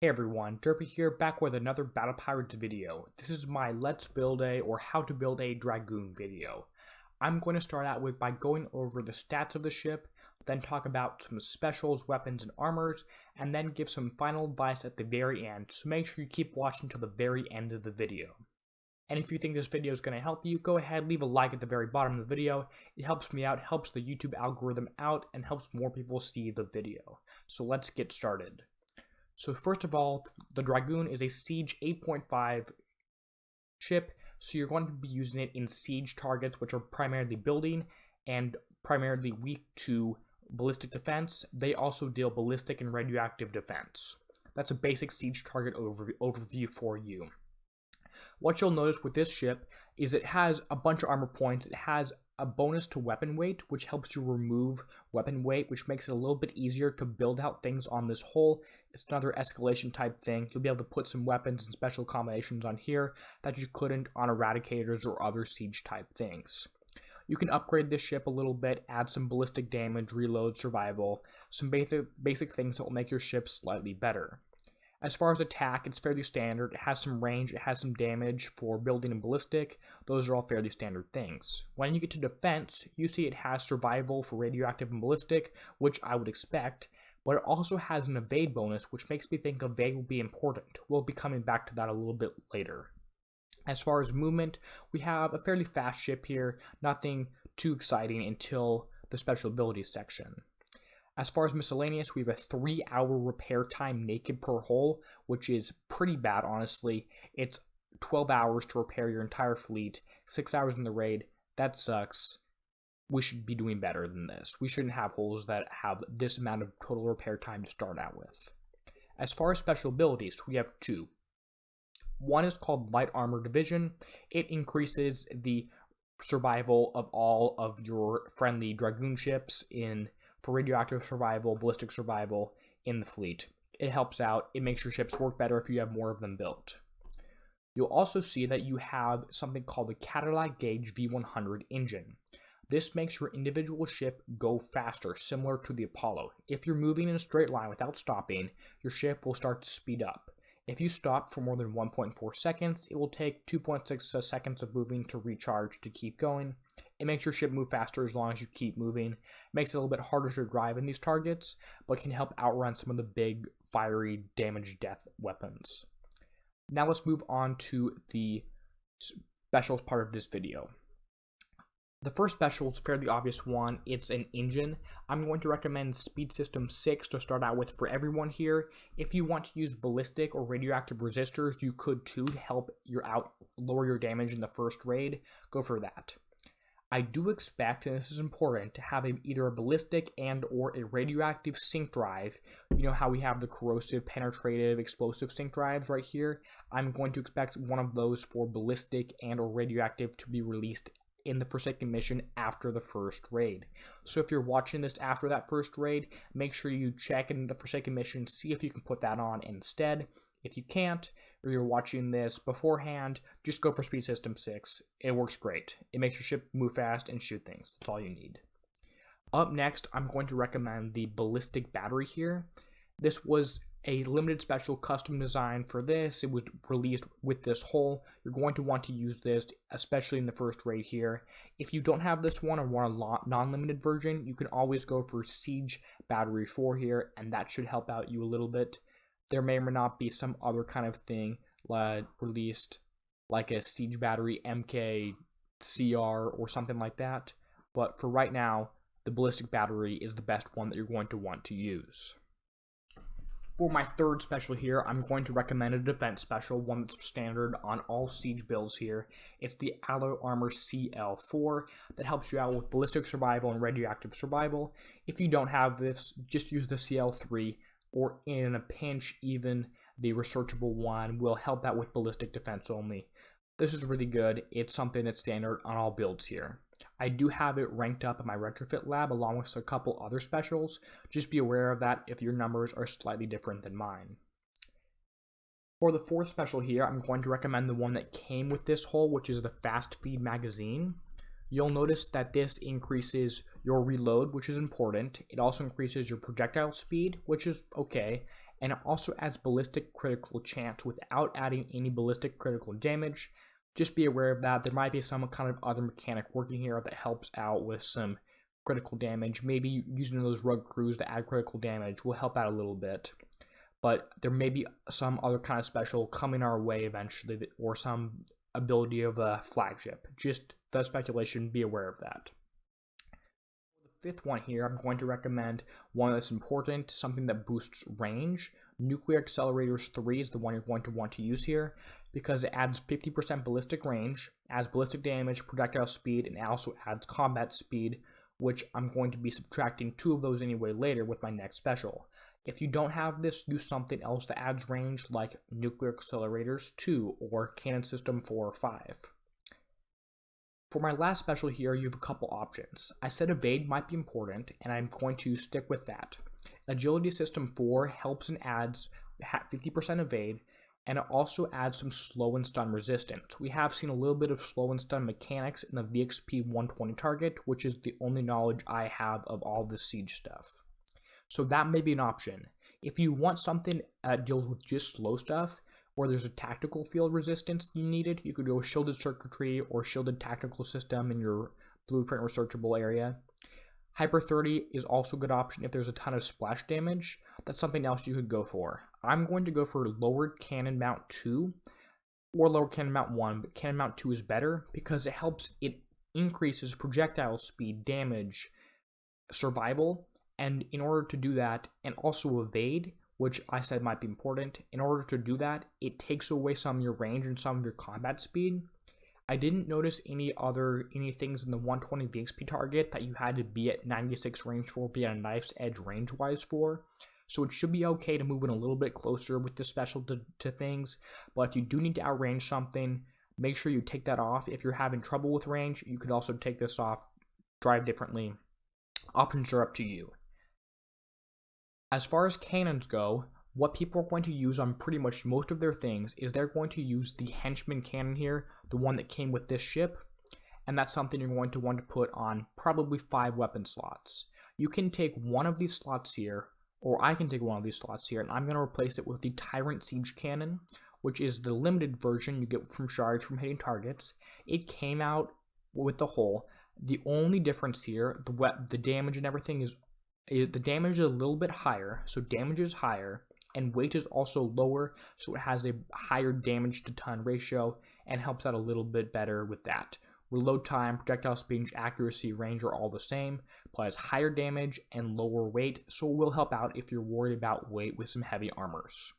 Hey everyone, Derpy here, back with another Battle Pirates video. This is my Let's Build a or How to Build a Dragoon video. I'm going to start out by going over the stats of the ship, then talk about some specials, weapons, and armors, and then give some final advice at the very end, so make sure you keep watching till the very end of the video. And if you think this video is going to help you, go ahead, leave a like at the very bottom of the video. It helps me out, helps the YouTube algorithm out, and helps more people see the video. So let's get started. So first of all, the Dragoon is a Siege 8.5 ship, so you're going to be using it in siege targets, which are primarily building and primarily weak to ballistic defense. They also deal ballistic and radioactive defense. That's a basic siege target overview for you. What you'll notice with this ship is it has a bunch of armor points. It has a bonus to weapon weight, which helps you remove weapon weight, which makes it a little bit easier to build out things on this hull. It's another escalation type thing. You'll be able to put some weapons and special combinations on here that you couldn't on eradicators or other siege type things. You can upgrade this ship a little bit, add some ballistic damage, reload, survival, some basic things that will make your ship slightly better. As far as attack, it's fairly standard. It has some range, it has some damage for building and ballistic. Those are all fairly standard things. When you get to defense, you see it has survival for radioactive and ballistic, which I would expect, but it also has an evade bonus, which makes me think evade will be important. We'll be coming back to that a little bit later. As far as movement, we have a fairly fast ship here, nothing too exciting until the special abilities section. As far as miscellaneous, we have a 3-hour repair time naked per hull, which is pretty bad, honestly. It's 12 hours to repair your entire fleet, 6 hours in the raid. That sucks. We should be doing better than this. We shouldn't have hulls that have this amount of total repair time to start out with. As far as special abilities, we have two. One is called Light Armor Division. It increases the survival of all of your friendly Dragoon ships for radioactive survival, ballistic survival in the fleet. It helps out. It makes your ships work better if you have more of them built. You'll also see that you have something called the Cadillac Gauge V100 engine. This makes your individual ship go faster, similar to the Apollo. If you're moving in a straight line without stopping, your ship will start to speed up. If you stop for more than 1.4 seconds, it will take 2.6 seconds of moving to recharge to keep going. It makes your ship move faster as long as you keep moving. It makes it a little bit harder to drive in these targets, but can help outrun some of the big, fiery, damage death weapons. Now let's move on to the specials part of this video. The first special is a fairly obvious one. It's an engine. I'm going to recommend Speed System 6 to start out with for everyone here. If you want to use ballistic or radioactive resistors, you could too to help lower your damage in the first raid. Go for that. I do expect, and this is important, to have either a ballistic and or a radioactive sync drive. You know how we have the corrosive, penetrative, explosive sync drives right here? I'm going to expect one of those for ballistic and or radioactive to be released in the Forsaken mission after the first raid. So if you're watching this after that first raid, make sure you check in the Forsaken mission, see if you can put that on instead. If you can't, or you're watching this beforehand, just go for Speed System 6. It works great. It makes your ship move fast and shoot things. That's all you need. Up next, I'm going to recommend the Ballistic Battery here. This was a limited special custom design for this. It was released with this hull. You're going to want to use this, especially in the first raid here. If you don't have this one or want a non-limited version, you can always go for Siege Battery 4 here, and that should help out you a little bit. There may or may not be some other kind of thing released, like a Siege Battery MKCR or something like that. But for right now, the Ballistic Battery is the best one that you're going to want to use. For my third special here, I'm going to recommend a defense special, one that's standard on all siege builds here. It's the Alloy Armor CL4 that helps you out with ballistic survival and radioactive survival. If you don't have this, just use the CL3, or in a pinch, even the researchable one will help out with ballistic defense only. This is really good. It's something that's standard on all builds here. I do have it ranked up in my retrofit lab along with a couple other specials. Just be aware of that if your numbers are slightly different than mine. For the fourth special here, I'm going to recommend the one that came with this hull, which is the Fast Feed magazine. You'll notice that this increases your reload, which is important. It also increases your projectile speed, which is okay, and it also adds ballistic critical chance without adding any ballistic critical damage. Just be aware of that. There might be some kind of other mechanic working here that helps out with some critical damage. Maybe using those rogue crews to add critical damage will help out a little bit. But there may be some other kind of special coming our way eventually, or some ability of a flagship. Just the speculation, be aware of that. For the fifth one here, I'm going to recommend one that's important, something that boosts range. Nuclear Accelerators 3 is the one you're going to want to use here, because it adds 50% ballistic range, adds ballistic damage, projectile speed, and also adds combat speed, which I'm going to be subtracting 2 of those anyway later with my next special. If you don't have this, use something else that adds range like Nuclear Accelerators 2 or Cannon System 4 or 5. For my last special here, you have a couple options. I said Evade might be important, and I'm going to stick with that. Agility System 4 helps and adds 50% Evade, and it also adds some slow and stun resistance. We have seen a little bit of slow and stun mechanics in the VXP 120 target, which is the only knowledge I have of all this siege stuff. So that may be an option. If you want something that deals with just slow stuff, or there's a tactical field resistance you needed, you could go shielded circuitry or shielded tactical system in your blueprint researchable area. Hyper 30 is also a good option if there's a ton of splash damage. That's something else you could go for. I'm going to go for lowered cannon mount 2 or lowered cannon mount 1, but cannon mount 2 is better because it increases projectile speed, damage, survival, and in order to do that, and also evade, which I said might be important, in order to do that, it takes away some of your range and some of your combat speed. I didn't notice any things in the 120 VXP target that you had to be at 96 range for, be at a knife's edge range-wise for. So it should be okay to move in a little bit closer with this special to things. But if you do need to outrange something, make sure you take that off. If you're having trouble with range, you could also take this off, drive differently. Options are up to you. As far as cannons go, what people are going to use on pretty much most of their things is they're going to use the henchman cannon here, the one that came with this ship, and that's something you're going to want to put on probably 5 weapon slots. You can take one of these slots here, or I can take one of these slots here, and I'm going to replace it with the Tyrant Siege Cannon, which is the limited version you get from shards from hitting targets. It came out with the hull. The only difference here, the damage and everything the damage is a little bit higher, so damage is higher, and weight is also lower, so it has a higher damage to ton ratio and helps out a little bit better with that. Reload time, projectile speed, accuracy, range are all the same, but has higher damage and lower weight, so it will help out if you're worried about weight with some heavy armors.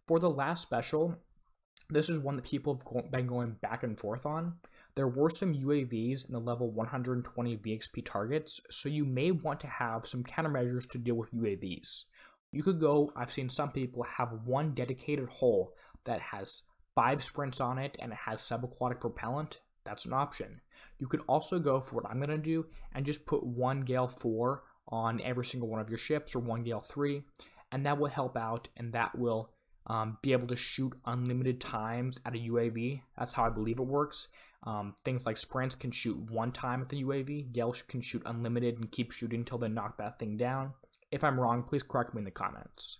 For the last special, this is one that people have been going back and forth on. There were some UAVs in the level 120 VXP targets, so you may want to have some countermeasures to deal with UAVs. You could go, I've seen some people have one dedicated hull that has 5 sprints on it and it has subaquatic propellant. That's an option. You could also go for what I'm going to do and just put 1 Gale 4 on every single one of your ships, or 1 Gale 3, and that will help out, and that will be able to shoot unlimited times at a UAV. That's how I believe it works. Things like sprints can shoot 1 time at the UAV. Gale can shoot unlimited and keep shooting until they knock that thing down. If I'm wrong, please correct me in the comments.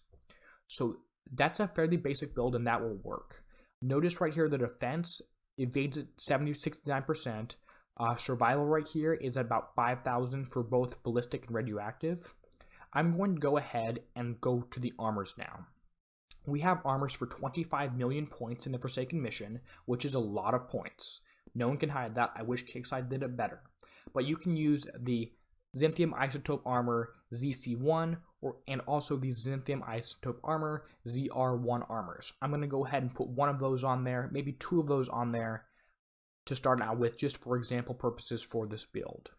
So that's a fairly basic build, and that will work. Notice right here the defense evades at 69%. Survival right here is at about 5,000 for both ballistic and radioactive. I'm going to go ahead and go to the armors now. We have armors for 25 million points in the Forsaken mission, which is a lot of points. No one can hide that. I wish Kixeye did it better. But you can use the Xanthium Isotope Armor ZC1 and also the Xanthium Isotope Armor ZR1 armors. I'm going to go ahead and put one of those on there, maybe 2 of those on there to start out with, just for example purposes for this build.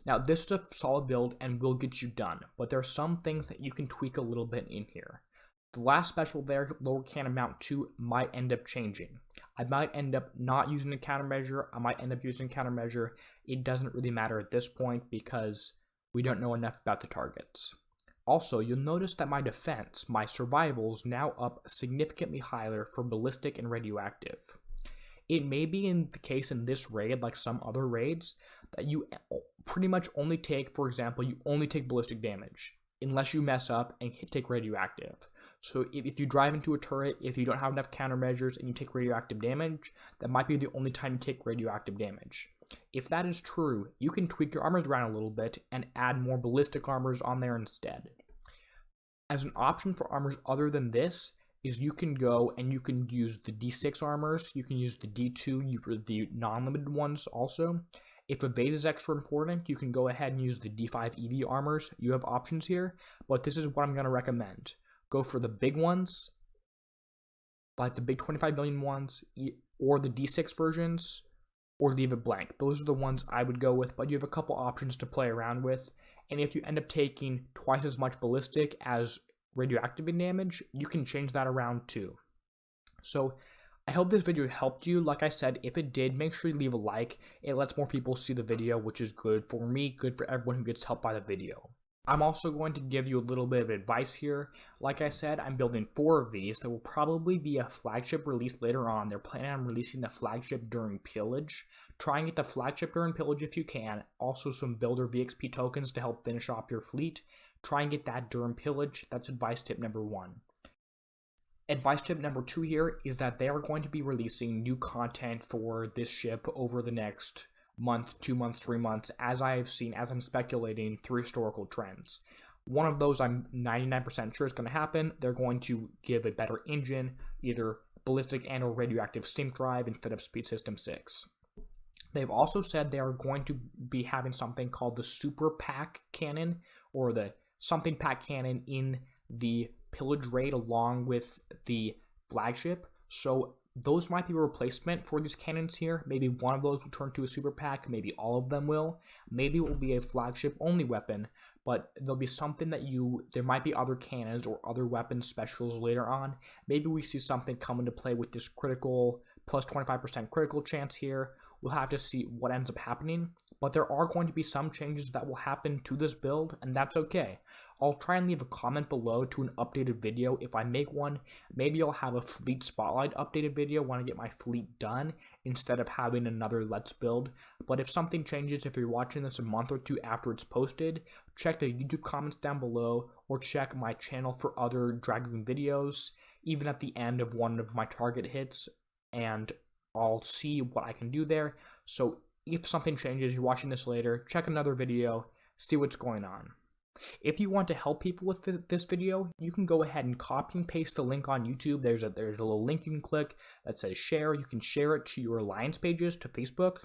Now, this is a solid build and will get you done, but there are some things that you can tweak a little bit in here. The last special there, lower cannon mount 2, might end up changing. I might end up not using a countermeasure. I might end up using a countermeasure. It doesn't really matter at this point because we don't know enough about the targets. Also, you'll notice that my defense, my survival, is now up significantly higher for ballistic and radioactive. It may be in the case in this raid, like some other raids, that you pretty much only take, for example, you only take ballistic damage. unless you mess up and take radioactive. So if you drive into a turret, if you don't have enough countermeasures and you take radioactive damage, that might be the only time you take radioactive damage. If that is true, you can tweak your armors around a little bit and add more ballistic armors on there instead. As an option for armors other than this, is you can go and you can use the D6 armors, you can use the D2, the non-limited ones also. If evade is extra important, you can go ahead and use the D5 EV armors. You have options here, but this is what I'm going to recommend. Go for the big ones, like the big 25 million ones, or the D6 versions, or leave it blank. Those are the ones I would go with, but you have a couple options to play around with. And if you end up taking twice as much ballistic as radioactive damage, you can change that around too. So I hope this video helped you. Like I said, if it did, make sure you leave a like. It lets more people see the video, which is good for me, good for everyone who gets helped by the video. I'm also going to give you a little bit of advice here. Like I said, I'm building 4 of these. There will probably be a flagship release later on. They're planning on releasing the flagship during pillage. Try and get the flagship during pillage if you can. Also some builder VXP tokens to help finish off your fleet. Try and get that during pillage. That's advice tip number 1. Advice tip number 2 here is that they are going to be releasing new content for this ship over the next month, 2 months, 3 months, as I'm speculating through historical trends. One of those I'm 99% sure is going to happen. They're going to give a better engine, either ballistic and or radioactive sync drive instead of Speed System 6. They've also said they are going to be having something called the Super Pack Cannon, or the something pack cannon in the pillage raid along with the flagship. So those might be a replacement for these cannons here. Maybe one of those will turn to a super pack, maybe all of them will. Maybe it will be a flagship only weapon, but there'll be something that there might be other cannons or other weapon specials later on. Maybe we see something come into play with this critical, plus 25% critical chance here. We'll have to see what ends up happening, but there are going to be some changes that will happen to this build, and that's okay. I'll try and leave a comment below to an updated video if I make one. Maybe I'll have a fleet spotlight updated video when I get my fleet done instead of having another let's build. But if something changes, if you're watching this a month or 2 after it's posted, check the YouTube comments down below or check my channel for other Dragoon videos, even at the end of one of my target hits, and I'll see what I can do there. So if something changes, you're watching this later, check another video, see what's going on. If you want to help people with this video, you can go ahead and copy and paste the link on YouTube. There's a little link you can click that says share. You can share it to your alliance pages, to Facebook.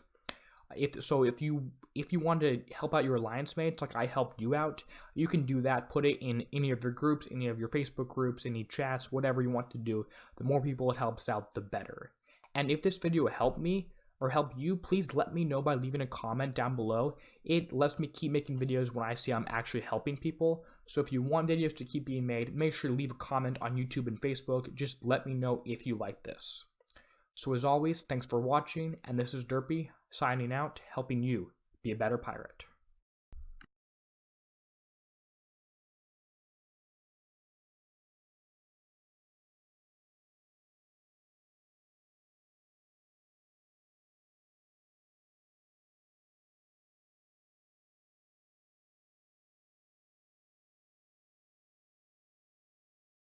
If you want to help out your alliance mates, like I helped you out, you can do that. Put it in any of your groups, any of your Facebook groups, any chats, whatever you want to do. The more people it helps out, the better. And if this video helped me or helped you, please let me know by leaving a comment down below. It lets me keep making videos when I see I'm actually helping people. So if you want videos to keep being made, make sure to leave a comment on YouTube and Facebook. Just let me know if you like this. So as always, thanks for watching, and this is Derpy signing out, helping you be a better pirate.